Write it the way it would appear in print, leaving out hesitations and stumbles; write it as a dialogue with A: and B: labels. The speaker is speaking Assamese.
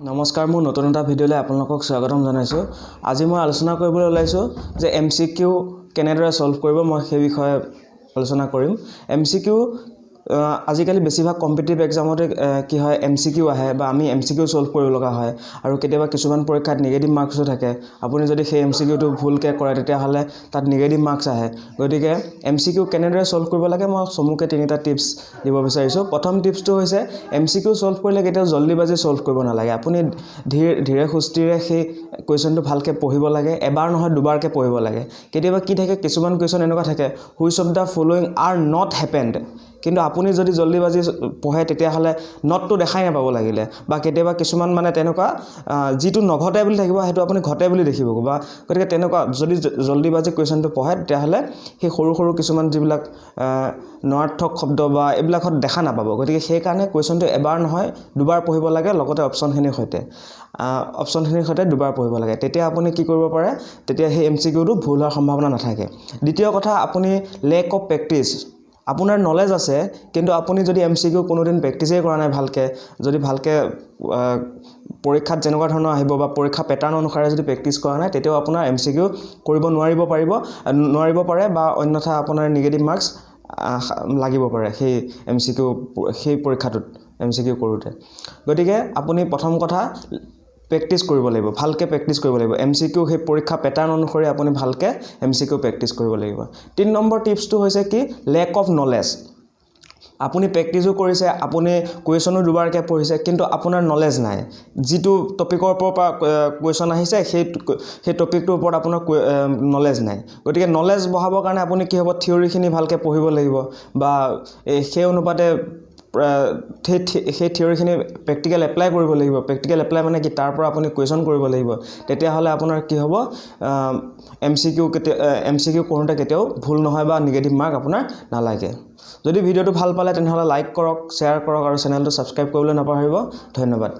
A: নমস্কাৰ মোৰ নতুন এটা ভিডিঅ'লৈ আপোনালোকক স্বাগতম জনাইছো। আজি মই আলোচনা কৰিবলৈ ওলাইছো যে এমসিকিউ কেনেদৰে সলভ কৰিব মই সেই বিষয়ে আলোচনা কৰিম। এমসিকিউ আজিকালি বেছিভাগ কম্পিটিটিভ এক্সামতে কি হয় এমসিকিউ আহে বা আমি এমসিকিউ সলভ কৰিব লগা হয় আৰু কেতিয়াবা কিছুমান পৰীক্ষাত নেগেটিভ মাৰ্কসও থাকে। আপুনি যদি সেই এমসিকিউটো ভুলকৈ কৰে তেতিয়া হলে তাত নেগেটিভ মাৰ্কস আহে। গতিকে এমসিকিউ কেনেদৰে সলভ কৰিব লাগে মই সমুকে তিনিটা টিপছ দিব বিচাৰিছো। প্ৰথম টিপছটো হৈছে এমসিকিউ সলভ কৰিলে কেতিয়াও জলদিবাজি সলভ কৰিব নালাগে। আপুনি ধীৰে সুস্থিৰে সেই কোৱেশ্চনটো ভালকে পঢ়িব লাগে। এবাৰ নহয় দুবাৰকে পঢ়িব লাগে। কেতিয়াবা কি থাকে কিছুমান কোৱেশ্চন এনেকুৱা থাকে which of the following are not happened, কিন্তু আপুনি যদি জলদিবাজি পঢ়ে তেতিয়া হলে নটটো দেখাই নাপাব লাগিলে বা কেতিয়াবা কিছুমান মানে তেনেকুৱা যিটো নঘটে বুলি থাকিব হেতু আপুনি ঘটে বুলি দেখিব বা গতিকে তেনেকুৱা যদি জলদিবাজি কোৱেশ্চনটো পঢ়ে তেতিয়া হলে সেই সৰু কিছুমান যিবিলাক নৰ্থক শব্দ বা এইবিলাকত দেখা নাপাব। গতিকে সেই কাৰণে কোৱেশ্চনটো এবাৰ নহয় দুবাৰ পঢ়িব লাগে, লগতে অপচনখিনিৰ সৈতে দুবাৰ পঢ়িব লাগে। তেতিয়া আপুনি কি কৰিব পাৰে, তেতিয়া সেই এমসিকিউটো ভুল হোৱাৰ সম্ভাৱনা নাথাকে। দ্বিতীয় কথা, আপুনি লেক অফ প্ৰেক্টিছ। আপোনাৰ নলেজ আছে কিন্তু আপুনি যদি এমসিকিউ কোনোদিন প্ৰেক্টিসই কৰা নাই ভালকে, যদি ভালকে পৰীক্ষাত যেনেকুৱা ধৰণৰ আহিব বা পৰীক্ষা প্যাটাৰ্ণ অনুসাৰে যদি প্ৰেক্টিস কৰা নাই তেতিয়াও আপোনাৰ এমসিকিউ কৰিব নোৱাৰিব পাৰে বা অন্যথা আপোনাৰ নেগেটিভ মাৰ্কস লাগিব পাৰে সেই এমসিকিউ সেই পৰীক্ষাটোত এমসিকিউ কৰোতে। গতিকে আপুনি প্ৰথম কথা প্ৰেক্টিস কৰিব লাগিব, ভালকে প্ৰেক্টিস কৰিব লাগিব। এমসিকিউ সেই পৰীক্ষা প্যাটাৰ্ণ অনুসৰি আপুনি ভালকে এমসিকিউ প্ৰেক্টিস কৰিব লাগিব। ৩ নম্বৰ টিপছটো হৈছে কি লেক অফ নলেজ। আপুনি প্ৰেক্টিসো কৰিছে, আপুনি কোৱেশ্চনো দুবাৰকে পঢ়িছে কিন্তু আপোনাৰ নলেজ নাই। যিটো টপিকৰ ওপৰত কোৱেশ্চন আহিছে সেই টপিকটোৰ ওপৰত আপোনাৰ নলেজ নাই। গতিকে নলেজ বঢ়াবৰ কাৰণে আপুনি কি হ'ব থিওৰিখিনি ভালকে পঢ়িব লাগিব বা সেই অনুপাতে সেই থিওৰিখিনি প্ৰেক্টিকেল এপ্লাই কৰিব লাগিব। প্ৰেক্টিকেল এপ্লাই মানে কি তাৰ পৰা আপুনি কুৱেশ্চন কৰিব লাগিব। তেতিয়া হলে আপোনাৰ কি হ'ব এমসিকিউ কৰোঁতে কেতিয়াও ভুল নহয় বা নেগেটিভ মাৰ্ক আপোনাৰ নালাগে। যদি ভিডিঅ'টো ভাল পালে তেনেহলে লাইক কৰক, শ্বেয়াৰ কৰক আৰু চেনেলটো সাবস্ক্ৰাইব কৰিবলৈ নাপাহৰিব। ধন্যবাদ।